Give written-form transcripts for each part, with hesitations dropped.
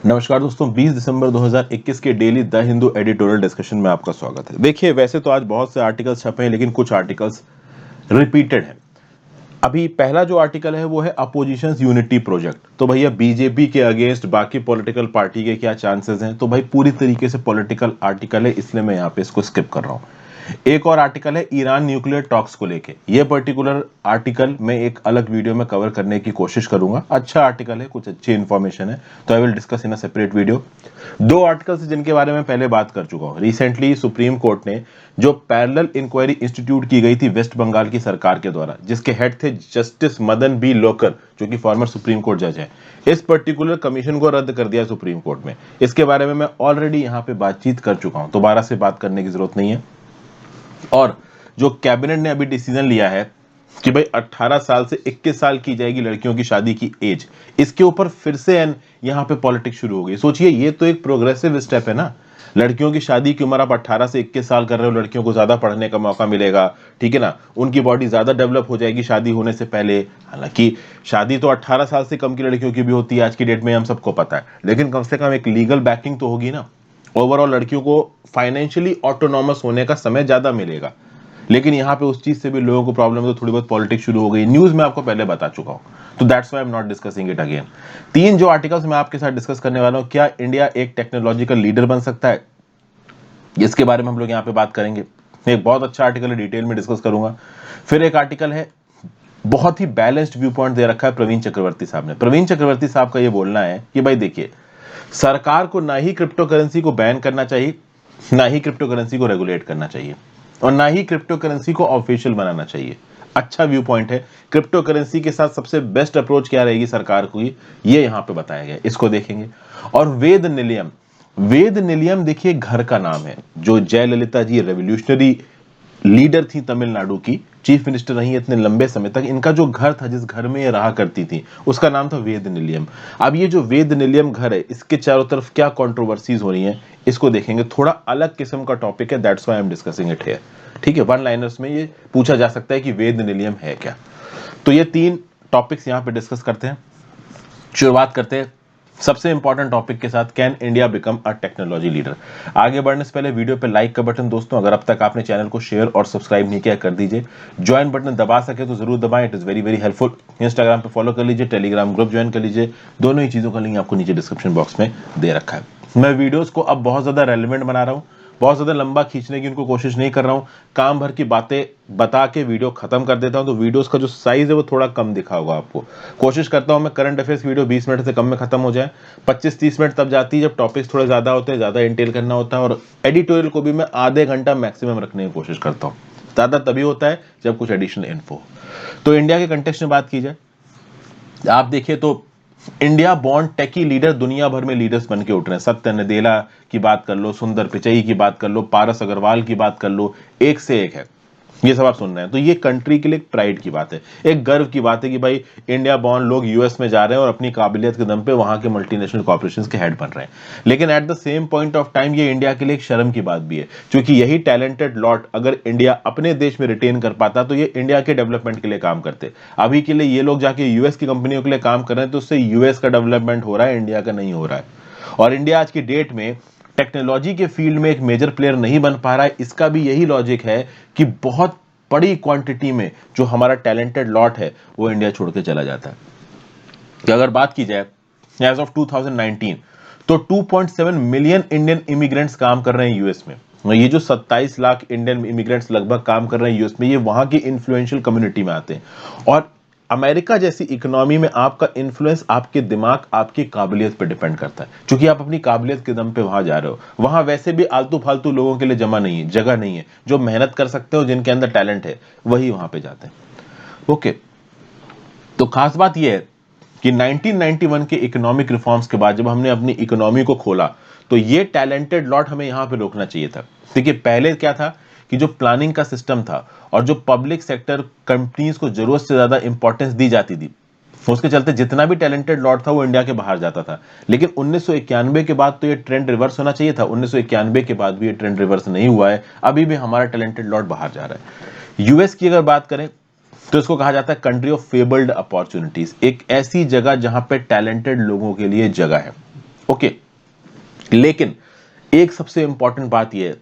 नमस्कार दोस्तों, 20 दिसंबर 2021 के daily the Hindu editorial discussion में आपका स्वागत है। देखिए, वैसे तो आज बहुत से आर्टिकल्स छपे हैं, लेकिन कुछ आर्टिकल्स रिपीटेड हैं। अभी पहला जो आर्टिकल है वो है अपोजिशंस यूनिटी प्रोजेक्ट। तो भैया बीजेपी के अगेंस्ट बाकी पॉलिटिकल पार्टी के क्या चांसेस हैं? तो भाई पूरी तरीके से पॉलिटिकल आर्टिकल है, इसलिए मैं यहाँ पे इसको स्किप कर रहा हूँ। एक और आर्टिकल है ईरान न्यूक्लियर टॉक्स को लेके। ये पर्टिकुलर आर्टिकल मैं एक अलग वीडियो में कवर करने की कोशिश करूंगा। अच्छा आर्टिकल है, कुछ अच्छी इंफॉर्मेशन है, तो I will discuss in a separate video. दो आर्टिकल्स जिनके बारे में पहले बात कर चुका हूं। रिसेंटली सुप्रीम कोर्ट ने जो पैरेलल इंक्वायरी इंस्टीट्यूट की गई थी वेस्ट बंगाल की सरकार के द्वारा, जिसके हेड थे जस्टिस मदन बी लोकर, जो कि फॉर्मर सुप्रीम कोर्ट जज है, इस पर्टिकुलर कमीशन को रद्द कर दिया सुप्रीम कोर्ट में। इसके बारे में मैं ऑलरेडी यहां पे बातचीत कर चुका हूं, दोबारा से बात करने की जरूरत नहीं है। और जो कैबिनेट ने अभी डिसीजन लिया है कि भाई 18 साल से 21 साल की जाएगी लड़कियों की शादी की एज, इसके ऊपर फिर से यहां पे पॉलिटिक्स शुरू हो गई। सोचिए, ये तो एक प्रोग्रेसिव स्टेप है ना। लड़कियों की शादी की उम्र आप 18 से 21 साल कर रहे हो, लड़कियों को ज्यादा पढ़ने का मौका मिलेगा, ठीक है ना, उनकी बॉडी ज्यादा डेवलप हो जाएगी शादी होने से पहले। हालांकि शादी तो 18 साल से कम की लड़कियों की भी होती है आज की डेट में, हम सबको पता है, लेकिन कम से कम एक लीगल बैकिंग तो होगी ना। ओवरऑल लड़कियों को फाइनेंशियली ऑटोनॉमस होने का समय ज्यादा मिलेगा। लेकिन यहाँ पे उस चीज से भी लोगों को प्रॉब्लम है, तो थोड़ी बहुत पॉलिटिक्स शुरू हो गई। न्यूज में आपको पहले बता चुका हूं, तो that's why I am not discussing it again. तीन जो आर्टिकल्स मैं आपके साथ डिस्कस करने वाला हूं, क्या इंडिया एक टेक्नोलॉजिकल लीडर बन सकता है, इसके बारे में हम लोग यहाँ पे बात करेंगे। एक बहुत अच्छा आर्टिकल है, डिटेल में डिस्कस करूंगा। फिर एक आर्टिकल है, बहुत ही बैलेंस्ड व्यू पॉइंट दे रखा है प्रवीण चक्रवर्ती साहब ने। प्रवीण चक्रवर्ती साहब का ये बोलना है कि भाई देखिए, सरकार को ना ही क्रिप्टो करेंसी को बैन करना चाहिए, ना ही क्रिप्टो करेंसी को रेगुलेट करना चाहिए, और ना ही क्रिप्टो करेंसी को ऑफिशियल बनाना चाहिए। अच्छा व्यू पॉइंट है। क्रिप्टो करेंसी के साथ सबसे बेस्ट अप्रोच क्या रहेगी सरकार को, ये यहां पे बताया गया, इसको देखेंगे। और वेद निलयम, वेद निलयम देखिए घर का नाम है। जो जयललिता जी रेवोल्यूशनरी लीडर थी तमिलनाडु की, चीफ मिनिस्टर रही इतने लंबे समय तक, इनका जो घर था, जिस घर में ये रहा करती थी, उसका नाम था वेद निलयम। अब ये जो वेद निलयम घर है, इसके चारों तरफ क्या कंट्रोवर्सीज हो रही हैं, इसको देखेंगे। थोड़ा अलग किस्म का टॉपिक है, that's why I am discussing it here. ठीक है, वन लाइनर्स में ये पूछा जा सकता है कि वेद निलयम है क्या। तो ये तीन टॉपिक्स यहां पे डिस्कस करते हैं। शुरुआत करते हैं सबसे इंपॉर्टेंट टॉपिक के साथ, can India become a technology leader. आगे बढ़ने से पहले वीडियो पे लाइक का बटन दोस्तों, अगर अब तक आपने चैनल को शेयर और सब्सक्राइब नहीं किया कर दीजिए। ज्वाइन बटन दबा सके तो जरूर दबाएं, it is very very helpful. Instagram पे फॉलो कर लीजिए, टेलीग्राम ग्रुप ज्वाइन कर लीजिए, दोनों ही चीजों का लिंक आपको नीचे डिस्क्रिप्शन बॉक्स में दे रखा है। मैं वीडियोस को अब बहुत ज्यादा रेलिवेंट बना रहा हूँ, बहुत ज्यादा लंबा खींचने की उनको कोशिश नहीं कर रहा हूं। काम भर की बातें बता के वीडियो खत्म कर देता हूं, तो वीडियोस का जो साइज है वो थोड़ा कम दिखा होगा आपको। कोशिश करता हूं मैं करंट अफेयर्स वीडियो 20 मिनट से कम में खत्म हो जाए। 25-30 मिनट तब जाती है जब टॉपिक्स थोड़े ज्यादा होते हैं, ज्यादा इंटेल करना होता है। और एडिटोरियल को भी मैं आधे घंटा मैक्सिमम रखने की कोशिश करता हूं। ज्यादा तभी होता है जब कुछ एडिशनल इन्फो। तो इंडिया के कंटेक्स्ट में बात की जाए, आप देखिए तो इंडिया बॉर्न टेकी लीडर दुनिया भर में लीडर्स बन के उठ रहे हैं। सत्य नदेला की बात कर लो, सुंदर पिचई की बात कर लो, पारस अग्रवाल की बात कर लो, एक से एक है। ये सब आप सुन रहे हैं, तो ये कंट्री के लिए एक प्राइड की बात है, एक गर्व की बात है कि भाई इंडिया बॉर्न लोग यूएस में जा रहे हैं और अपनी काबिलियत के दम पे वहां के मल्टीनेशनल कॉर्पोरेशंस के हेड बन रहे हैं। लेकिन at the same point of time ये इंडिया के लिए एक शर्म की बात भी है, क्योंकि यही टैलेंटेड लॉट अगर इंडिया अपने देश में रिटेन कर पाता तो ये इंडिया के डेवलपमेंट के लिए काम करते। अभी के लिए ये लोग जाके यूएस की कंपनियों के लिए काम कर रहे हैं, तो उससे यूएस का डेवलपमेंट हो रहा है, इंडिया का नहीं हो रहा है। और इंडिया आज की डेट में टेक्नोलॉजी के फील्ड में एक मेजर प्लेयर नहीं बन पा रहा है। इसका भी यही लॉजिक है कि बहुत बड़ी क्वांटिटी में जो हमारा टैलेंटेड लॉट है वो इंडिया छोड़ के चला जाता है। तो अगर बात की जाए एज ऑफ 2019, तो 2.7 मिलियन इंडियन इमिग्रेंट्स काम कर रहे हैं यूएस में। ये जो 27 लाख इंडियन इमिग्रेंट्स लगभग काम कर रहे हैं यूएस में, ये वहां की इन्फ्लुएंशियल कम्युनिटी में आते हैं। और अमेरिका जैसी इकोनॉमी में आपका इन्फ्लुएंस आपके दिमाग, आपकी काबिलियत पर डिपेंड करता है, क्योंकि आप अपनी काबिलियत के दम पे वहां जा रहे हो। वहां वैसे भी आलतू फालतू लोगों के लिए जगह नहीं है। जो मेहनत कर सकते हो, जिनके अंदर टैलेंट है, वही वहां पे जाते हैं। ओके, तो खास बात यह है कि 1991 के इकोनॉमिक रिफॉर्म्स के बाद जब हमने अपनी इकोनॉमी को खोला, तो ये टैलेंटेड लॉट हमें यहां पे रोकना चाहिए था। देखिए पहले क्या था कि जो प्लानिंग का सिस्टम था और जो पब्लिक सेक्टर कंपनीज को जरूरत से ज्यादा इंपॉर्टेंस दी जाती थी, उसके चलते जितना भी टैलेंटेड लॉट था वो इंडिया के बाहर जाता था। लेकिन 1991 के बाद तो ये ट्रेंड रिवर्स होना चाहिए था। 1991 के बाद भी ये ट्रेंड रिवर्स नहीं हुआ है, अभी भी हमारा टैलेंटेड लॉट बाहर जा रहा है। यूएस की अगर बात करें तो इसको कहा जाता है कंट्री ऑफ फेबल्ड अपॉर्चुनिटीज, एक ऐसी जगह जहां पे टैलेंटेड लोगों के लिए जगह है। ओके, लेकिन एक सबसे इंपॉर्टेंट बात यह है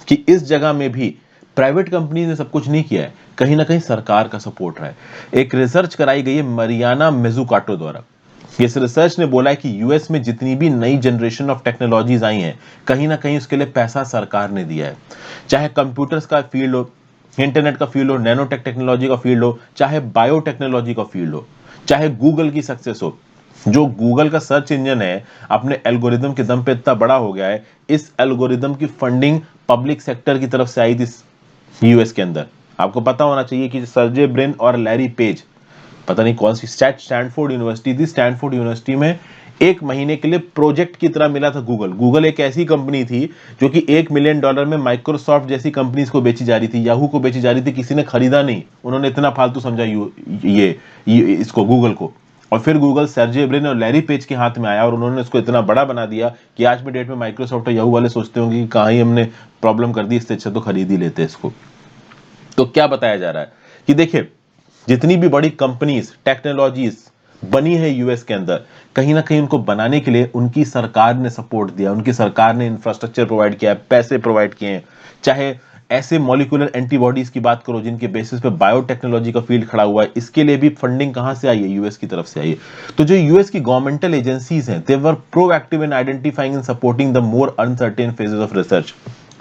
कि इस जगह में भी प्राइवेट कंपनी ने सब कुछ नहीं किया है, कहीं ना कहीं सरकार का सपोर्ट रहा है। एक रिसर्च कराई गई है मरियाना मजुकाटो द्वारा। इस रिसर्च ने बोला है कि यूएस में जितनी भी नई जनरेशन ऑफ टेक्नोलॉजीज आई हैं, कहीं ना कहीं उसके लिए पैसा सरकार ने दिया है। चाहे कंप्यूटर्स का फील्ड हो, इंटरनेट का फील्ड हो, नैनोटेक टेक्नोलॉजी का फील्ड हो, चाहे बायोटेक्नोलॉजी का फील्ड हो, चाहे गूगल की सक्सेस हो। जो गूगल का सर्च इंजन है अपने एल्गोरिदम के दम पे इतना बड़ा हो गया है, इस एल्गोरिदम की फंडिंग पब्लिक सेक्टर की तरफ से आई थी यूएस के अंदर। आपको पता होना चाहिए कि सर्जे ब्रिन और लैरी पेज, पता नहीं कौन सी स्टैनफोर्ड यूनिवर्सिटी थी, स्टैनफोर्ड यूनिवर्सिटी में एक महीने के लिए प्रोजेक्ट की तरह मिला था गूगल। गूगल एक ऐसी कंपनी थी जो कि $1 मिलियन में माइक्रोसॉफ्ट जैसी कंपनीज को बेची जा रही थी, याहू को बेची जा रही थी, किसी ने खरीदा नहीं, उन्होंने इतना फालतू समझा ये इसको गूगल को। और फिर गूगल सर्जे ब्रिन और लैरी पेज के हाथ में आया और उन्होंने इसको इतना बड़ा बना दिया कि आज में डेट में माइक्रोसॉफ्ट और याहू वाले सोचते होंगे कि कहाँ ही हमने प्रॉब्लम कर दी, इससे अच्छा तो खरीद ही लेते इसको। तो क्या बताया जा रहा है कि देखिए, जितनी भी बड़ी कंपनीज टेक्नोलॉजीज बनी है यूएस के अंदर, कहीं ना कहीं उनको बनाने के लिए उनकी सरकार ने सपोर्ट दिया, उनकी सरकार ने इंफ्रास्ट्रक्चर प्रोवाइड किया, पैसे प्रोवाइड किए हैं। चाहे ऐसे मॉलिक्यूलर एंटीबॉडीज की बात करो जिनके बेसिस पे बायोटेक्नोलॉजी का फील्ड खड़ा हुआ है, इसके लिए भी फंडिंग कहां से आई है? यूएस की तरफ से आई है। तो जो यूएस की गवर्नमेंटल एजेंसीज हैं, they were proactive in identifying and supporting the more uncertain phases of research.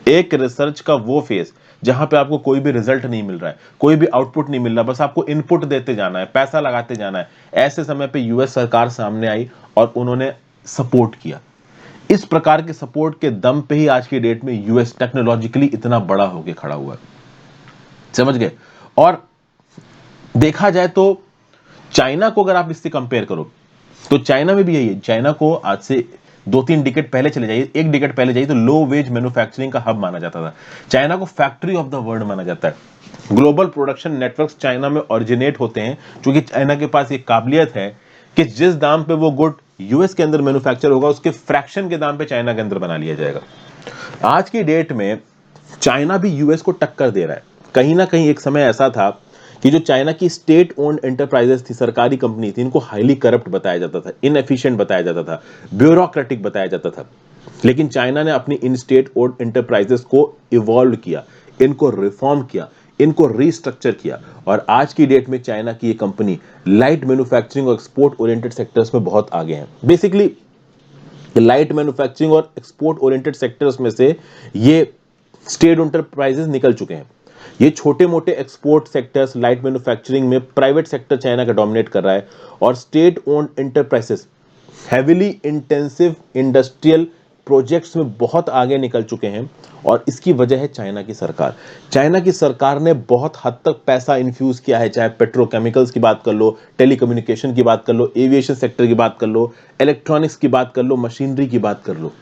एक रिसर्च का वो फेज जहां पे आपको कोई भी रिजल्ट नहीं मिल रहा है, कोई भी आउटपुट नहीं मिल रहा, बस आपको इनपुट देते जाना है, पैसा लगाते जाना है, ऐसे समय पे यूएस सरकार सामने आई और उन्होंने सपोर्ट किया। इस प्रकार के सपोर्ट के दम पे ही आज की डेट में यूएस टेक्नोलॉजिकली इतना बड़ा होके खड़ा हुआ है। समझ गए? और देखा जाए तो चाइना को अगर आप इससे कंपेयर करो तो चाइना में भी यही है। चाइना को आज से 2-3 डिकेड पहले चले जाइए, 1 डिकेड पहले जाइए तो लो वेज मैन्युफैक्चरिंग का हब माना जाता था। चाइना को फैक्ट्री ऑफ द वर्ल्ड माना जाता है। ग्लोबल प्रोडक्शन नेटवर्क्स चाइना में ओरिजिनेट होते हैं, क्योंकि चाइना के पास एक काबिलियत है कि जिस दाम पे वो गुड यूएस के अंदर मैन्युफैक्चर होगा, उसके फ्रैक्शन के दाम पे चाइना के अंदर बना लिया जाएगा। आज की डेट में चाइना भी यूएस को टक्कर दे रहा है। कहीं ना कहीं एक समय ऐसा था कि जो चाइना की स्टेट ओन्ड एंटरप्राइजेस थी, सरकारी कंपनी थी, इनको हाईली करप्ट बताया जाता था, इनएफिशिएंट बताया जाता था, ब्यूरोक्रेटिक बताया जाता था। लेकिन चाइना ने अपनी इन स्टेट ओन्ड एंटरप्राइजेस को इवॉल्व किया, इनको रिफॉर्म किया, इनको रीस्ट्रक्चर किया और आज की डेट में चाइना की ये कंपनी लाइट मैन्युफैक्चरिंग और एक्सपोर्ट ओरिएंटेड सेक्टर्स में बहुत आगे हैं। बेसिकली लाइट मैन्युफैक्चरिंग और एक्सपोर्ट ओरिएंटेड सेक्टर्स में से ये स्टेट एंटरप्राइजेस निकल चुके हैं। ये छोटे मोटे एक्सपोर्ट सेक्टर्स लाइट मैन्युफैक्चरिंग में प्राइवेट सेक्टर चाइना का डोमिनेट कर रहा है और state owned enterprises heavily intensive industrial projects में बहुत आगे निकल चुके हैं। और इसकी वजह है चाइना की सरकार। चाइना की सरकार ने बहुत हद तक पैसा इन्फ्यूज किया है, चाहे पेट्रोकेमिकल्स की बात कर लो, टेलीकम्युनिकेशन की बात कर लो, एविएशन सेक्टर की बात कर लो, इलेक्ट्रॉनिक्स की बात कर लो, मशीनरी की बात कर लो।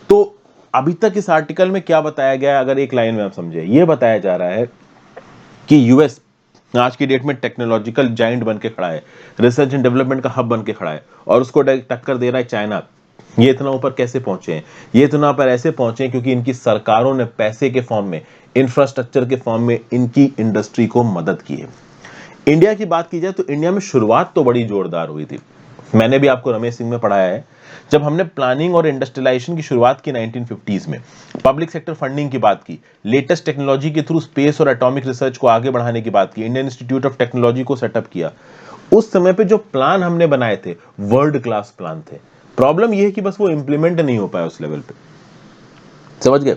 तो अभी तक इस आर्टिकल में क्या बताया गया है, अगर एक लाइन में आप समझे, यह बताया जा रहा है कि यूएस आज की डेट में टेक्नोलॉजिकल जाइंट बन के खड़ा है, रिसर्च एंड डेवलपमेंट का हब बन के खड़ा है और उसको टक्कर दे रहा है चाइना। ये इतना ऊपर कैसे पहुंचे हैं? ये इतना ऊपर ऐसे पहुंचे हैं क्योंकि इनकी सरकारों ने पैसे के फॉर्म में, इंफ्रास्ट्रक्चर के फॉर्म में इनकी इंडस्ट्री को मदद की है। इंडिया की बात की जाए तो इंडिया में शुरुआत तो बड़ी जोरदार हुई थी। मैंने भी आपको रमेश सिंह में पढ़ाया है, जब हमने प्लानिंग और इंडस्ट्रियलाइजेशन की शुरुआत की 1950s में, पब्लिक सेक्टर फंडिंग की बात की, लेटेस्ट टेक्नोलॉजी के थ्रू स्पेस और एटॉमिक रिसर्च को आगे बढ़ाने की बात की, इंडियन इंस्टीट्यूट ऑफ टेक्नोलॉजी को सेटअप किया, उस समय पे जो प्लान हमने बनाए थे वर्ल्ड क्लास प्लान थे। प्रॉब्लम यह है कि बस वो इंप्लीमेंट नहीं हो पाया उस लेवल पे। समझ गए?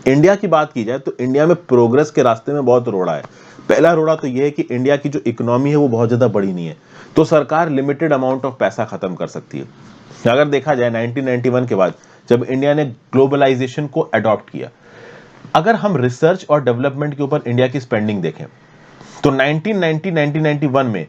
इंडिया की बात की जाए तो इंडिया में प्रोग्रेस के रास्ते में बहुत रोड़ा है। पहला रोड़ा तो यह है कि इंडिया की जो इकोनॉमी है वो बहुत ज्यादा बड़ी नहीं है, तो सरकार लिमिटेड अमाउंट ऑफ पैसा खत्म कर सकती है। अगर देखा जाए 1991 के बाद जब इंडिया ने ग्लोबलाइजेशन को अडॉप्ट किया, अगर हम रिसर्च और डेवलपमेंट के ऊपर इंडिया की स्पेंडिंग देखें तो 1991 में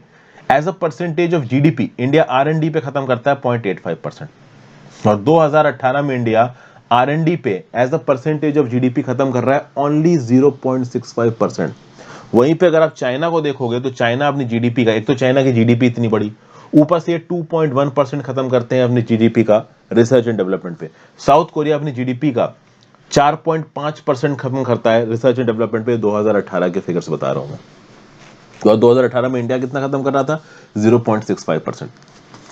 as a percentage of GDP India आर&डी पे खत्म करता है 0.85% और 2018 में इंडिया आर&डी पे as a percentage of GDP खत्म कर रहा है ओनली 0.65%। वहीं पे अगर आप चाइना को देखोगे तो चाइना अपनी जीडीपी का, एक तो चाइना की जीडीपी इतनी बड़ी, ऊपर से 2.1% खत्म करते हैं अपनी जीडीपी का रिसर्च एंड डेवलपमेंट पे। साउथ कोरिया अपनी जीडीपी का 4.5% खत्म करता है रिसर्च एंड डेवलपमेंट पे। 2018 के फिगर्स बता रहा हूं मैं। तो 2018 में इंडिया कितना खत्म कर रहा था? 0.65%।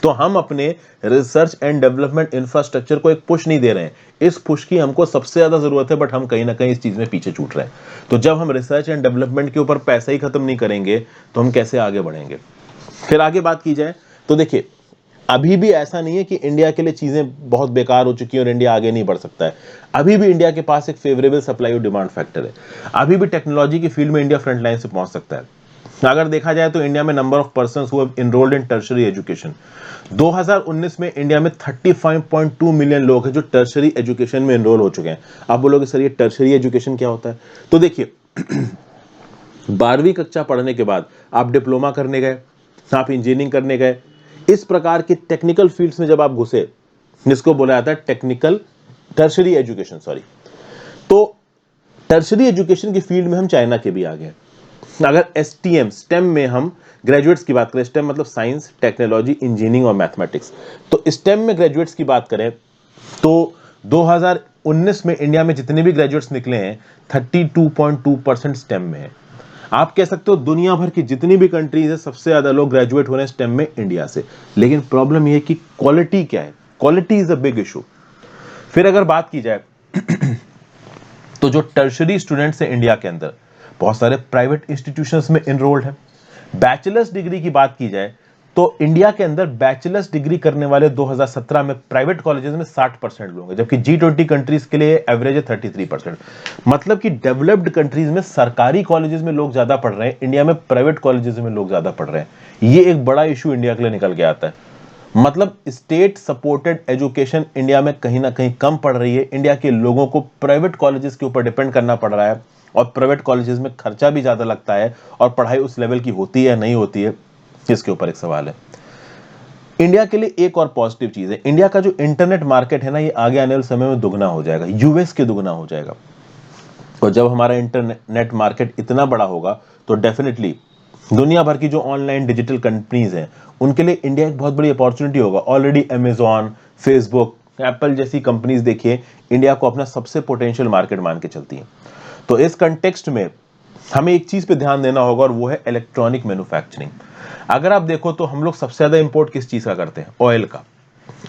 तो हम अपने रिसर्च एंड डेवलपमेंट इंफ्रास्ट्रक्चर को एक पुश नहीं दे रहे हैं। इस पुश की हमको सबसे ज्यादा जरूरत है, बट हम कहीं ना कहीं इस चीज में पीछे छूट रहे हैं। तो जब हम रिसर्च एंड डेवलपमेंट के ऊपर पैसा ही खत्म नहीं करेंगे तो हम कैसे आगे बढ़ेंगे। फिर आगे बात की जाए तो देखिए, अभी भी ऐसा नहीं है कि इंडिया के लिए चीजें बहुत बेकार हो चुकी हैं और इंडिया आगे नहीं बढ़ सकता है। अभी भी इंडिया के पास एक फेवरेबल सप्लाई और डिमांड फैक्टर है। अभी भी टेक्नोलॉजी की फील्ड में इंडिया फ्रंट लाइन से पहुंच सकता है। अगर देखा जाए तो इंडिया में number of persons who have enrolled in tertiary education, 2019 में इंडिया में 35.2 मिलियन लोग हैं जो टर्शरी एजुकेशन में इनरोल हो चुके हैं। आप बोलोगे सर ये टर्शरी एजुकेशन क्या होता है? तो देखिए 12वीं कक्षा पढ़ने के बाद आप डिप्लोमा करने गए, आप इंजीनियरिंग करने गए, इस प्रकार की टेक्निकल फील्ड्स में जब आप घुसे, जिसको बोला जाता है टेक्निकल टर्शरी एजुकेशन, सॉरी, तो टर्शरी एजुकेशन की फील्ड में हम चाइना के भी आगे हैं। अगर STM स्टेम में हम ग्रेजुएट्स की बात करें, स्टेम मतलब साइंस, टेक्नोलॉजी, इंजीनियरिंग और मैथमेटिक्स, तो स्टेम में ग्रेजुएट्स की बात करें तो 2019 में इंडिया में जितने भी ग्रेजुएट्स निकले हैं 32.2% स्टेम में है। आप कह सकते हो दुनिया भर की जितनी भी कंट्रीज है सबसे ज्यादा लोग ग्रेजुएट हो रहे हैं स्टेम में इंडिया से। लेकिन प्रॉब्लम यह है कि क्वालिटी क्या है, quality is a big issue. फिर अगर बात की जाए तो जो टर्शरी स्टूडेंट्स हैं इंडिया के अंदर, बहुत सारे प्राइवेट इंस्टीट्यूशंस में इनरोल्ड हैं। बैचलर्स डिग्री की बात की जाए तो इंडिया के अंदर बैचलर्स डिग्री करने वाले 2017 में प्राइवेट कॉलेजेस में 60% लोग हैं, जबकि G20 कंट्रीज के लिए एवरेज है 33%। मतलब कि डेवलप्ड कंट्रीज में सरकारी कॉलेजेस में लोग ज्यादा पढ़ रहे हैं, इंडिया में प्राइवेट कॉलेजेस में लोग ज्यादा पढ़ रहे हैं। ये एक बड़ा इशू इंडिया के लिए निकल के आता है। मतलब स्टेट सपोर्टेड एजुकेशन इंडिया में कहीं ना कहीं कम पड़ रही है। इंडिया के लोगों को प्राइवेट कॉलेजेस के ऊपर डिपेंड करना पड़ रहा है और प्राइवेट कॉलेजेस में खर्चा भी ज्यादा लगता है और पढ़ाई उस लेवल की होती है या नहीं होती है, इसके ऊपर एक सवाल है। इंडिया के लिए एक और पॉजिटिव चीज है, इंडिया का जो इंटरनेट मार्केट है ना, ये आगे आने वाले समय में दुगना हो जाएगा, यूएस के दुगना हो जाएगा। और जब हमारा इंटरनेट मार्केट इतना बड़ा होगा तो डेफिनेटली दुनिया भर की जो ऑनलाइन डिजिटल कंपनीज हैं उनके लिए इंडिया एक बहुत बड़ी अपॉर्चुनिटी होगा। ऑलरेडी अमेजॉन, फेसबुक, एप्पल जैसी कंपनीज देखिए इंडिया को अपना सबसे पोटेंशियल मार्केट मान के चलती हैं। तो इस कंटेक्स्ट में हमें एक चीज पे ध्यान देना होगा और वो है इलेक्ट्रॉनिक मैन्युफैक्चरिंग। अगर आप देखो तो हम लोग सबसे ज्यादा इंपोर्ट किस चीज का करते हैं? ऑयल का।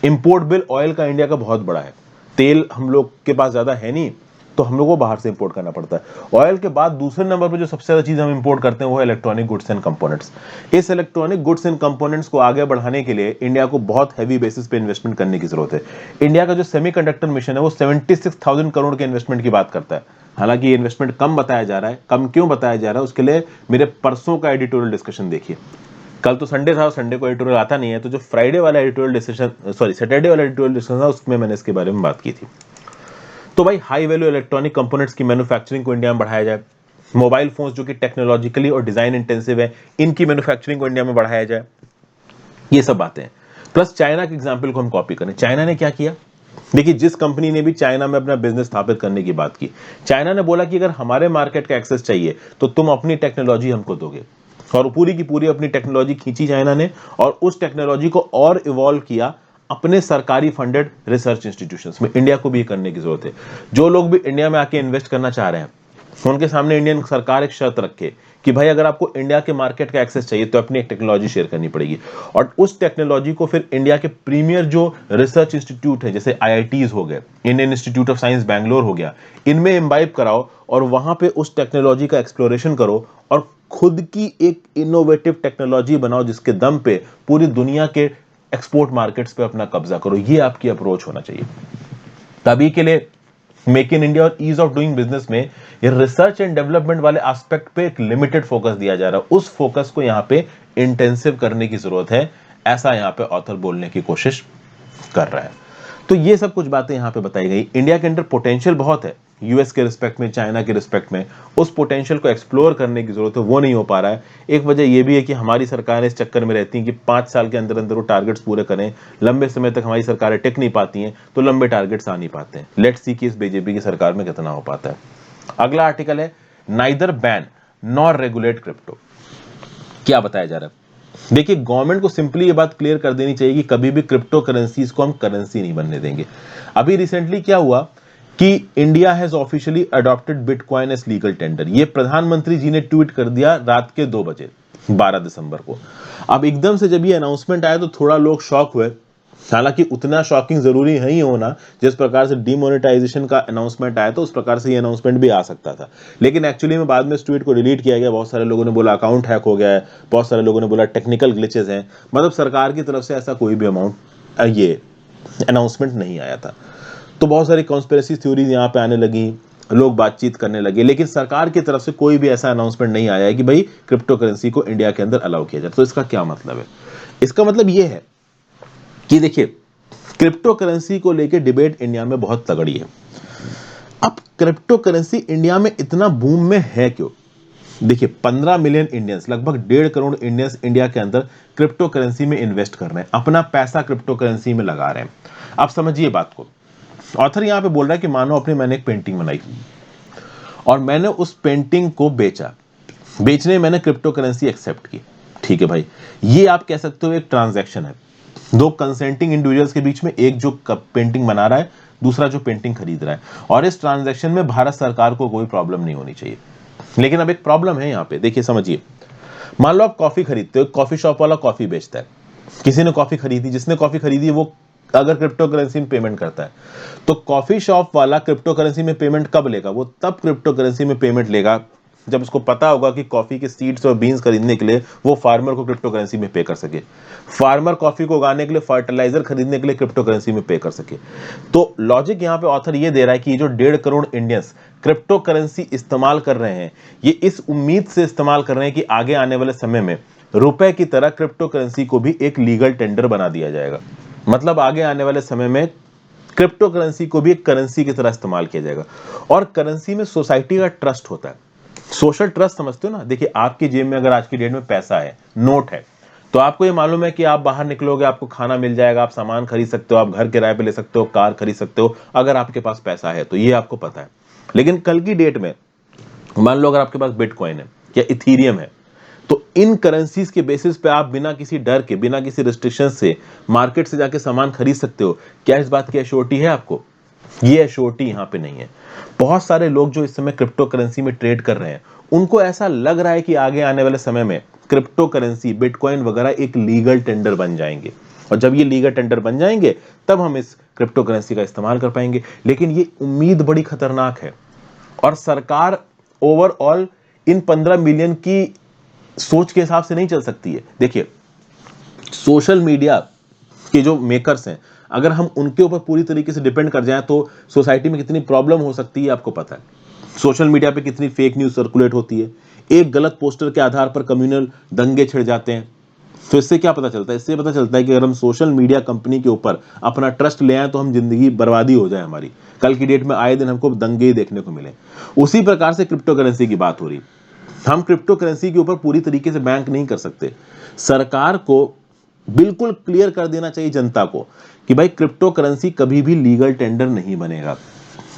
इंपोर्ट बिल ऑयल का इंडिया का बहुत बड़ा है। तेल हम लोग के पास ज्यादा है नहीं तो हम लोग को बाहर से इंपोर्ट करना पड़ता है। ऑयल के बाद दूसरे नंबर पर जो सबसे ज्यादा चीज हम इंपोर्ट करते हैं वो है इलेक्ट्रॉनिक गुड्स एंड कंपोनेंट्स। इस इलेक्ट्रॉनिक गुड्स एंड कंपोनेंट्स को आगे बढ़ाने के लिए इंडिया को बहुत हैवी बेसिस पे इन्वेस्टमेंट करने की जरूरत है। इंडिया का जो सेमीकंडक्टर मिशन है वो 76,000 करोड़ के इन्वेस्टमेंट की बात करता है। हालांकि ये इन्वेस्टमेंट कम बताया जा रहा है, कम क्यों बताया जा रहा है उसके लिए मेरे परसों का एडिटोरियल डिस्कशन देखिए। कल तो संडे था, संडे को एडिटोरियल आता नहीं है, तो जो फ्राइडे वाला एडिटोरियल डिस्कशन, सॉरी सैटरडे वाला एडिटोरियल डिस्कशन था उसमें मैंने इसके बारे में बात की थी। तो भाई हाई वैल्यू इलेक्ट्रॉनिक कंपोनेंट्स की मैन्युफैक्चरिंग को इंडिया में बढ़ाया जाए। मोबाइल फोन्स जो कि टेक्नोलॉजिकली और डिजाइन इंटेंसिव है, इनकी मैन्युफैक्चरिंग को इंडिया में बढ़ाया जाए। ये सब बातें हैं। प्लस चाइना के एग्जाम्पल को हम कॉपी करें। चाइना ने क्या किया? देखिए, जिस कंपनी ने भी चाइना में अपना बिजनेस स्थापित करने की बात की, चाइना ने बोला कि अगर हमारे मार्केट का एक्सेस चाहिए तो तुम अपनी टेक्नोलॉजी हमको दोगे। और पूरी की पूरी अपनी टेक्नोलॉजी खींची चाइना ने और उस टेक्नोलॉजी को और इवॉल्व किया अपने सरकारी फंडेड रिसर्च इंस्टीट्यूशंस में। इंडिया को भी करने की जरूरत है। जो लोग भी इंडिया में आके इन्वेस्ट करना चाह रहे हैं उनके सामने इंडियन सरकार एक शर्त रखे कि भाई अगर आपको इंडिया के मार्केट का एक्सेस चाहिए तो अपनी एक टेक्नोलॉजी शेयर करनी पड़ेगी। और उस टेक्नोलॉजी को फिर इंडिया के प्रीमियर जो रिसर्च इंस्टीट्यूट है, जैसे IITs हो गए, Indian institute of science Bangalore हो गया, इनमें इम्बाइब कराओ और वहां पे उस टेक्नोलॉजी का एक्सप्लोरेशन करो और खुद की एक इनोवेटिव टेक्नोलॉजी बनाओ जिसके दम पे पूरी दुनिया के एक्सपोर्ट मार्केट्स पे अपना कब्जा करो। ये आपकी अप्रोच होना चाहिए। तभी के लिए मेक इन इंडिया और ईज ऑफ डूइंग बिजनेस में ये रिसर्च एंड डेवलपमेंट वाले एस्पेक्ट पे एक लिमिटेड फोकस दिया जा रहा है। उस फोकस को यहां पे इंटेंसिव करने की जरूरत है, ऐसा यहां पे ऑथर बोलने की कोशिश कर रहा है। तो ये सब कुछ बातें यहां पे बताई गई। इंडिया के अंदर पोटेंशियल बहुत है, यूएस के रिस्पेक्ट में, चाइना के रिस्पेक्ट में। उस पोटेंशियल को एक्सप्लोर करने की जरूरत है, वो नहीं हो पा रहा है। एक वजह यह भी है कि हमारी सरकारें इस चक्कर में रहती हैं कि 5 साल के अंदर अंदर वो टारगेट्स पूरे करें। लंबे समय तक हमारी सरकारें टिक नहीं पाती हैं तो लंबे टारगेट्स आ नहीं पाते हैं। लेट्स सी कि इस बीजेपी की सरकार में कितना हो पाता है। अगला आर्टिकल है neither ban nor regulate crypto. क्या बताया जा रहा है? देखिए, गवर्नमेंट को सिंपली ये बात क्लियर कर देनी चाहिए कि कभी भी क्रिप्टो करेंसीज को हम करेंसी नहीं बनने देंगे। अभी रिसेंटली क्या हुआ कि India has officially adopted bitcoin as legal tender. ये प्रधानमंत्री जी ने ट्वीट कर दिया रात के 2 बजे। 12 दिसंबर को। अब एकदम से जब ये अनाउंसमेंट आया तो थोड़ा लोग शॉक हुए, हालांकि उतना शॉकिंग जरूरी है ही होना, जिस प्रकार से डीमोनेटाइजेशन का अनाउंसमेंट आया तो उस प्रकार से ये अनाउंसमेंट भी आ सकता था। लेकिन एक्चुअली में बाद में इस ट्वीट को डिलीट किया गया। बहुत सारे लोगों ने बोला अकाउंट हैक हो गया है, बहुत सारे लोगों ने बोला टेक्निकल ग्लिचेस हैं, मतलब सरकार की तरफ से ऐसा कोई भी ये अनाउंसमेंट नहीं आया था। तो बहुत सारी कॉन्स्पिरेसी थ्योरीज यहाँ पे आने लगी, लोग बातचीत करने लगे, लेकिन सरकार की तरफ से कोई भी ऐसा अनाउंसमेंट नहीं आया है कि भाई क्रिप्टो करेंसी को इंडिया के अंदर अलाउ किया जाए। तो इसका क्या मतलब है? इसका मतलब ये है कि देखिए, क्रिप्टो करेंसी को लेकर डिबेट इंडिया में बहुत तगड़ी है। अब क्रिप्टो करेंसी इंडिया में इतना बूम में है क्यों? देखिए, 15 मिलियन इंडियंस, लगभग 1.5 करोड़ इंडियंस इंडिया के अंदर क्रिप्टो करेंसी में इन्वेस्ट कर रहे हैं, अपना पैसा क्रिप्टो करेंसी में लगा रहे हैं। आप समझिए बात को। ऑथर यहां पे बोल रहा है कि मानो मैंने एक पेंटिंग बनाई और मैंने उस पेंटिंग को बेचा, बेचने में मैंने क्रिप्टो करेंसी एक्सेप्ट की। ठीक है भाई, ये आप कह सकते हो एक ट्रांजैक्शन है, दो कंसेंटिंग इंडिविजुअल्स के बीच में, एक जो पेंटिंग बना रहा है, दूसरा जो पेंटिंग खरीद रहा है। और इस ट्रांजैक्शन में भारत सरकार को कोई प्रॉब्लम नहीं होनी चाहिए। लेकिन अब एक प्रॉब्लम है यहां पे, देखिए समझिए। मान लो आप कॉफी खरीदते हो, कॉफी शॉप वाला कॉफी बेचता है, किसी ने कॉफी खरीदी, जिसने कॉफी खरीदी वो अगर क्रिप्टो करेंसी में पेमेंट करता है, तो कॉफी शॉप वाला क्रिप्टो करेंसी में पेमेंट कब लेगा? वो तब क्रिप्टो करेंसी में पेमेंट लेगा जब उसको पता होगा कि कॉफी के सीड्स और बीन्स खरीदने के लिए वो फार्मर को क्रिप्टो करेंसी में पे कर सके, फार्मर कॉफी को उगाने के लिए फर्टिलाइजर खरीदने के लिए क्रिप्टो करेंसी में पे कर सके। तो लॉजिक यहां पे ऑथर ये दे रहा है कि ये जो 1.5 करोड़ इंडियंस क्रिप्टो करेंसी इस्तेमाल कर रहे हैं, ये इस उम्मीद से इस्तेमाल कर रहे हैं कि आगे आने वाले समय में रुपए की तरह क्रिप्टो करेंसी को भी एक लीगल टेंडर बना दिया जाएगा। मतलब आगे आने वाले समय में क्रिप्टो करेंसी को भी एक करेंसी की तरह इस्तेमाल किया जाएगा। और करेंसी में सोसाइटी का ट्रस्ट होता है, सोशल ट्रस्ट, समझते हो ना? देखिए, आपकी जेब में अगर आज की डेट में पैसा है, नोट है, तो आपको ये मालूम है कि आप बाहर निकलोगे, आपको खाना मिल जाएगा, आप सामान खरीद सकते हो, आप घर किराए पे ले सकते हो, कार खरीद सकते हो, अगर आपके पास पैसा है तो, ये आपको पता है। लेकिन कल की डेट में मान लो अगर आपके पास बिटकॉइन है या इथीरियम है, तो इन करेंसीज के बेसिस पे आप बिना किसी डर के, बिना किसी रिस्ट्रिक्शन से मार्केट से जाके सामान खरीद सकते हो। क्या इस बात की एश्योरिटी है आपको? ये एश्योरिटी यहां पे नहीं है। बहुत सारे लोग जो इस समय क्रिप्टो करेंसी में ट्रेड कर रहे हैं, उनको ऐसा लग रहा है कि आगे आने वाले समय में क्रिप्टो करेंसी, बिटकॉइन वगैरह एक लीगल टेंडर बन जाएंगे, और जब ये लीगल टेंडर बन जाएंगे तब हम इस क्रिप्टो करेंसी का इस्तेमाल कर पाएंगे। लेकिन ये उम्मीद बड़ी खतरनाक है, और सरकार ओवरऑल इन 15 मिलियन की सोच के हिसाब से नहीं चल सकती है। देखिए, सोशल मीडिया के जो मेकर्स हैं, अगर हम उनके ऊपर पूरी तरीके से डिपेंड कर जाएं तो सोसाइटी में कितनी प्रॉब्लम हो सकती है आपको पता है। सोशल मीडिया पे कितनी फेक न्यूज सर्कुलेट होती है, एक गलत पोस्टर के आधार पर कम्युनल दंगे छिड़ जाते हैं। तो इससे क्या पता चलता है? इससे पता चलता है कि अगर हम सोशल मीडिया कंपनी के ऊपर अपना ट्रस्ट ले आए तो हम जिंदगी बर्बादी हो जाए हमारी। कल की डेट में आए दिन हमको दंगे ही देखने को मिले। उसी प्रकार से क्रिप्टो करेंसी की बात हो रही। हम क्रिप्टो करेंसी के ऊपर पूरी तरीके से बैंक नहीं कर सकते। सरकार को बिल्कुल क्लियर कर देना चाहिए जनता को कि भाई क्रिप्टो करेंसी कभी भी लीगल टेंडर नहीं बनेगा।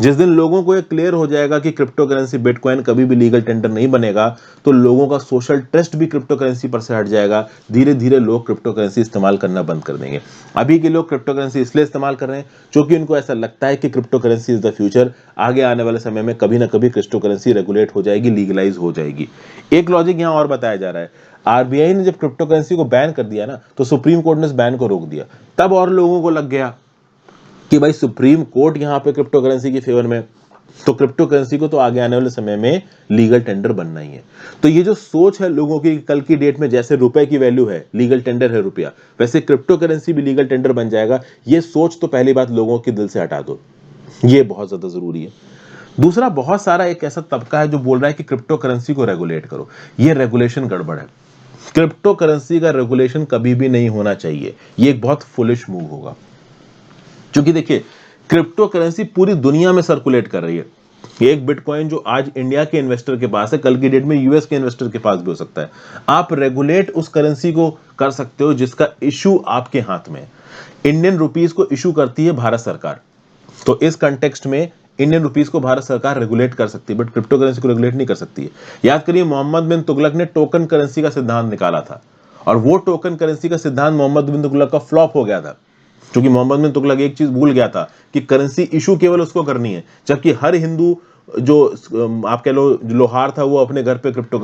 जिस दिन लोगों को ये क्लियर हो जाएगा कि क्रिप्टो करेंसी, बिटकॉइन कभी भी लीगल टेंडर नहीं बनेगा, तो लोगों का सोशल ट्रस्ट भी क्रिप्टो करेंसी पर से हट जाएगा। धीरे धीरे लोग क्रिप्टो करेंसी इस्तेमाल करना बंद कर देंगे। अभी के लोग क्रिप्टो करेंसी इसलिए इस्तेमाल कर रहे हैं क्योंकि उनको ऐसा लगता है कि crypto currency is the future. आगे आने वाले समय में कभी ना कभी क्रिप्टो करेंसी रेगुलेट हो जाएगी, लीगलाइज हो जाएगी। एक लॉजिक यहाँ और बताया जा रहा है, आरबीआई ने जब क्रिप्टो करेंसी को बैन कर दिया ना, तो सुप्रीम कोर्ट ने इस बैन को रोक दिया। तब और लोगों को लग गया कि भाई सुप्रीम कोर्ट यहाँ पे क्रिप्टो करेंसी के फेवर में, तो क्रिप्टो करेंसी को तो आगे आने वाले समय में लीगल टेंडर बनना ही है। तो ये जो सोच है लोगों की, कल की डेट में जैसे रुपए की वैल्यू है, लीगल टेंडर है रुपया, वैसे क्रिप्टो करेंसी भी लीगल टेंडर बन जाएगा। ये सोच तो पहली बात लोगों के दिल से हटा दो, ये बहुत ज्यादा जरूरी है। दूसरा, बहुत सारा एक ऐसा तबका है जो बोल रहा है कि क्रिप्टो करेंसी को रेगुलेट करो। ये रेगुलेशन गड़बड़ है। क्रिप्टो करेंसी का रेगुलेशन कभी भी नहीं होना चाहिए। ये एक बहुत फुलिश मूव होगा, क्योंकि देखिए क्रिप्टो करेंसी पूरी दुनिया में सर्कुलेट कर रही है। एक बिटकॉइन जो आज इंडिया के इन्वेस्टर के पास है, कल की डेट में यूएस के इन्वेस्टर के पास भी हो सकता है। आप रेगुलेट उस करेंसी को कर सकते हो जिसका इशू आपके हाथ में है। इंडियन रुपीस को इशू करती है भारत सरकार, तो इस कंटेक्स्ट में इंडियन रुपीस को भारत सरकार रेगुलेट कर सकती है, बट क्रिप्टो करेंसी को रेगुलेट नहीं कर सकती है। याद करिए, मोहम्मद बिन तुगलक ने टोकन करेंसी का सिद्धांत निकाला था, और वो टोकन करेंसी का सिद्धांत मोहम्मद बिन तुगलक का फ्लॉप हो गया था। क्योंकि मोहम्मद बिन तुगलक एक चीज भूल गया था कि करेंसी इशू केवल उसको करनी है, जबकि हर हिंदू जो आप कह लो लोहार था वो अपने घर पे क्रिप्टो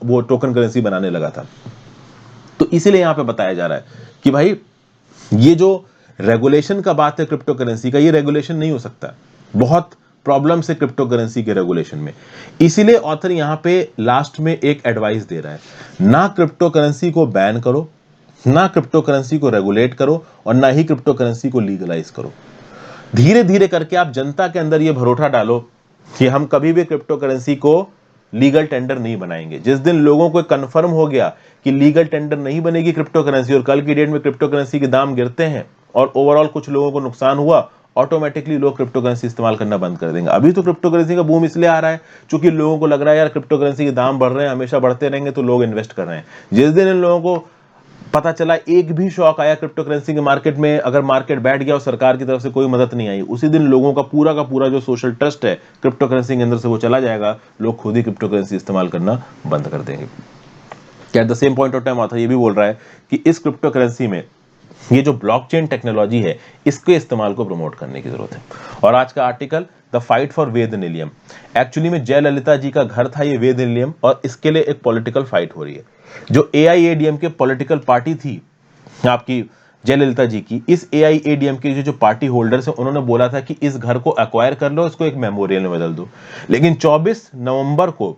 वो टोकन करेंसी बनाने लगा था। तो इसीलिए यहां पे बताया जा रहा है कि भाई ये जो रेगुलेशन का बात है क्रिप्टो करेंसी का, ये रेगुलेशन नहीं हो सकता, बहुत प्रॉब्लम से क्रिप्टो करेंसी के रेगुलेशन में। इसीलिए ऑथर यहां पे लास्ट में एक एडवाइस दे रहा है, ना क्रिप्टो करेंसी को बैन करो, ना क्रिप्टो करेंसी को रेगुलेट करो, और ना ही क्रिप्टो करेंसी को लीगलाइज करो। धीरे धीरे करके आप जनता के अंदर ये भरोसा डालो कि हम कभी भी क्रिप्टो करेंसी को लीगल टेंडर नहीं बनाएंगे। जिस दिन लोगों को कंफर्म हो गया कि लीगल टेंडर नहीं बनेगी क्रिप्टो करेंसी, और कल की डेट में क्रिप्टो करेंसी के दाम गिरते हैं और ओवरऑल कुछ लोगों को नुकसान हुआ, ऑटोमेटिकली लोग क्रिप्टो करेंसी इस्तेमाल करना बंद कर देंगे। अभी तो क्रिप्टो करेंसी का बूम इसलिए आ रहा है क्योंकि लोगों को लग रहा है यार क्रिप्टो करेंसी के दाम बढ़ रहे हैं, हमेशा बढ़ते रहेंगे, तो लोग इन्वेस्ट कर रहे हैं। जिस दिन इन लोगों को पता चला, एक भी शॉक आया क्रिप्टो करेंसी के मार्केट में, अगर मार्केट बैठ गया और सरकार की तरफ से कोई मदद नहीं आई, उसी दिन लोगों का पूरा जो सोशल ट्रस्ट है क्रिप्टो करेंसी के अंदर से वो चला जाएगा, लोग खुद ही क्रिप्टो करेंसी इस्तेमाल करना बंद कर देंगे। At the same point of time author ये भी बोल रहा है कि इस क्रिप्टो करेंसी में ये जो ब्लॉकचेन टेक्नोलॉजी है इसके इस्तेमाल को प्रमोट करने की जरूरत है। और आज का article the fight for Veda Nilayam, actually में जयललिता जी का घर था ये वेद निलयम, और इसके लिए एक पॉलिटिकल फाइट हो रही है। जो AIADMK पॉलिटिकल पार्टी थी आपकी जयललिता जी की, इस AIADMK के जो पार्टी होल्डर्स हैं उन्होंने बोला था कि इस घर को एक्वायर कर लो, इसको एक मेमोरियल में बदल दो। लेकिन 24 नवंबर को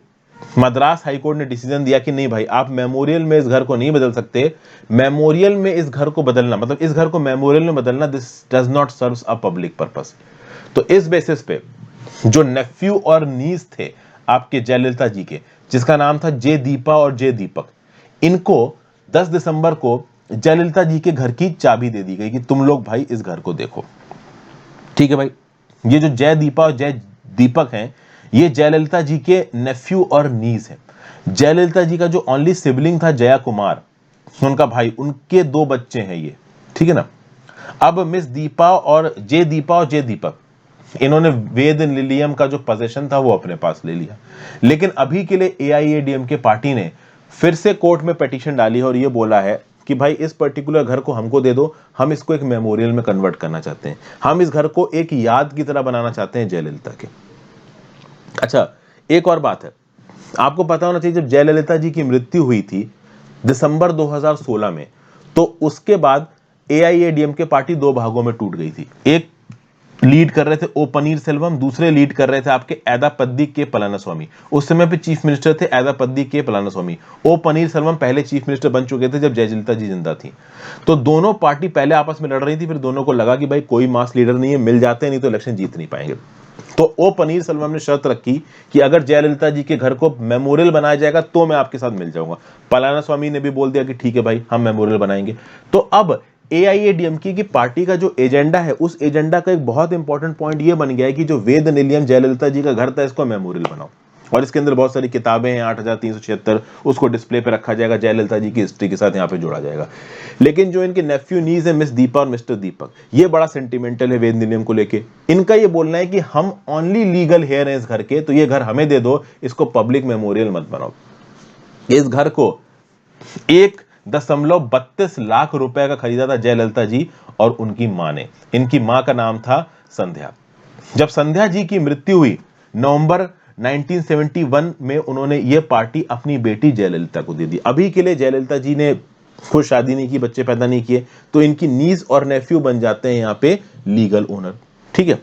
मद्रास हाईकोर्ट ने डिसीजन दिया कि नहीं भाई, आप मेमोरियल में इस घर को नहीं बदल सकते। मेमोरियल में इस घर को बदलना, मतलब इस घर को मेमोरियल में बदलना, this does not serves a public purpose. तो इस बेसिस पे जो नेफ्यू और नीस थे आपके जयललिता जी के, जिसका नाम था जे दीपा और जे दीपक, इनको 10 दिसंबर को जयललिता जी के घर की चाबी दे दी गई कि तुम लोग भाई इस घर को देखो। ठीक है भाई, ये जो जय दीपा और जय दीपक हैं, ये जयललिता जी के नेफ्यू और नीस हैं। जयललिता जी का जो ओनली सिबलिंग था जया कुमार, उनका भाई, उनके 2 बच्चे हैं ये, ठीक है ना। अब मिस दीपा और जे दीपक, इन्होंने वेद निलयम का जो पोजीशन था वो अपने पास ले लिया। लेकिन अभी के लिए AIADMK पार्टी ने फिर से कोर्ट में पिटीशन डाली है और ये बोला है कि भाई इस पर्टिकुलर घर को हमको दे दो, हम इसको एक मेमोरियल में कन्वर्ट करना चाहते हैं, हम इस घर को एक याद की तरह बनाना चाहते हैं जयललिता के। अच्छा, एक और बात है, आपको पता होना चाहिए, जब जयललिता जी की मृत्यु हुई थी दिसंबर 2016 में, तो उसके बाद AIADMK पार्टी 2 भागों में टूट गई थी। एक लीड कर रहे थे ओ पनीरसेल्वम, दूसरे लीड कर रहे थे आपके एदापद्दी के पलानीस्वामी। उस समय पे चीफ मिनिस्टर थे एदापद्दी के पलानीस्वामी। ओ पनीरसेल्वम पहले चीफ मिनिस्टर बन चुके थे जब जयललिता जी जिंदा थी। तो दोनों पार्टी पहले आपस में लड़ रही थी, फिर दोनों को लगा कि भाई कोई मास लीडर नहीं है, मिल जाते हैं, नहीं तो इलेक्शन जीत नहीं पाएंगे। तो ओ पनीरसेल्वम ने शर्त रखी कि अगर जयललिता जी के घर को मेमोरियल बनाया जाएगा तो मैं आपके साथ मिल जाऊंगा। पलानीस्वामी ने भी बोल दिया कि ठीक है भाई, हम मेमोरियल बनाएंगे। तो अब AIADMK की पार्टी का जो एजेंडा है, उस एजेंडा का एक बहुत इंपॉर्टेंट पॉइंट ये बन गया है कि जो वेद निलयम जयललिता जी का घर था, इसको मेमोरियल बनाओ। और इसके अंदर बहुत सारी किताबें हैं, 8376, उसको डिस्प्ले पे रखा जाएगा, जयललिता जी की हिस्ट्री के साथ यहाँ पे जोड़ा जाएगा। लेकिन जो इनके नेफ्यू नीज है मिस दीपा और मिस्टर दीपक, ये बड़ा सेंटिमेंटल है वेद निलयम को लेके। इनका ये बोलना है कि हम ओनली लीगल हेयर हैं इस घर के, तो ये घर हमें दे दो, इसको पब्लिक मेमोरियल मत बनाओ। इस घर को 1.32 लाख रुपए का खरीदा था जयललिता जी और उनकी मां ने। इनकी मां का नाम था संध्या। जब संध्या जी की मृत्यु हुई नवंबर 1971 में, उन्होंने ये पार्टी अपनी बेटी जयललिता को दे दी। अभी के लिए जयललिता जी ने खुद शादी नहीं की, बच्चे पैदा नहीं किए, तो इनकी नीज और नेफ्यू बन जाते हैं यहाँ पे लीगल ओनर। ठीक है,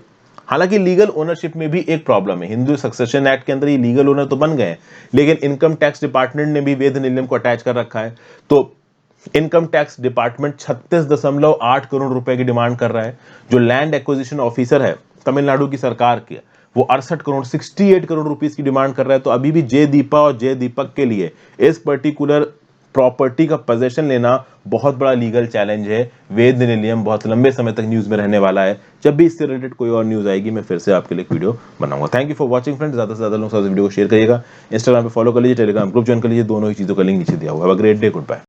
हालांकि लीगल ओनरशिप में भी एक प्रॉब्लम है। हिंदू सक्सेशन एक्ट के अंदर ये लीगल ओनर तो बन गए हैं, लेकिन इनकम टैक्स डिपार्टमेंट ने भी वेद निलयम को अटैच कर रखा है। तो इनकम टैक्स डिपार्टमेंट 36.8 करोड़ रुपए की डिमांड कर रहा है। जो लैंड एक्विजिशन ऑफिसर है तमिलनाडु की सरकार के, वो 68 करोड़ रुपीस की डिमांड कर रहा है। तो अभी भी जय दीपा और जय दीपक के लिए इस पर्टिकुलर प्रॉपर्टी का पोजीशन लेना बहुत बड़ा लीगल चैलेंज है। वेद निलयम बहुत लंबे समय तक न्यूज में रहने वाला है। जब भी इससे रिलेटेड कोई और न्यूज आएगी मैं फिर से आपके लिए एक वीडियो बनाऊंगा। Thank you for watching friends. ज्यादा से ज्यादा लोगों के साथ वीडियो को शेयर करिएगा, इंस्टाग्राम पे फॉलो कर लीजिए, टेलीग्राम ग्रुप ज्वाइन कर लीजिए, दोनों ही चीजों का लिंक नीचे दिया हुआ है। Have a great day, good bye.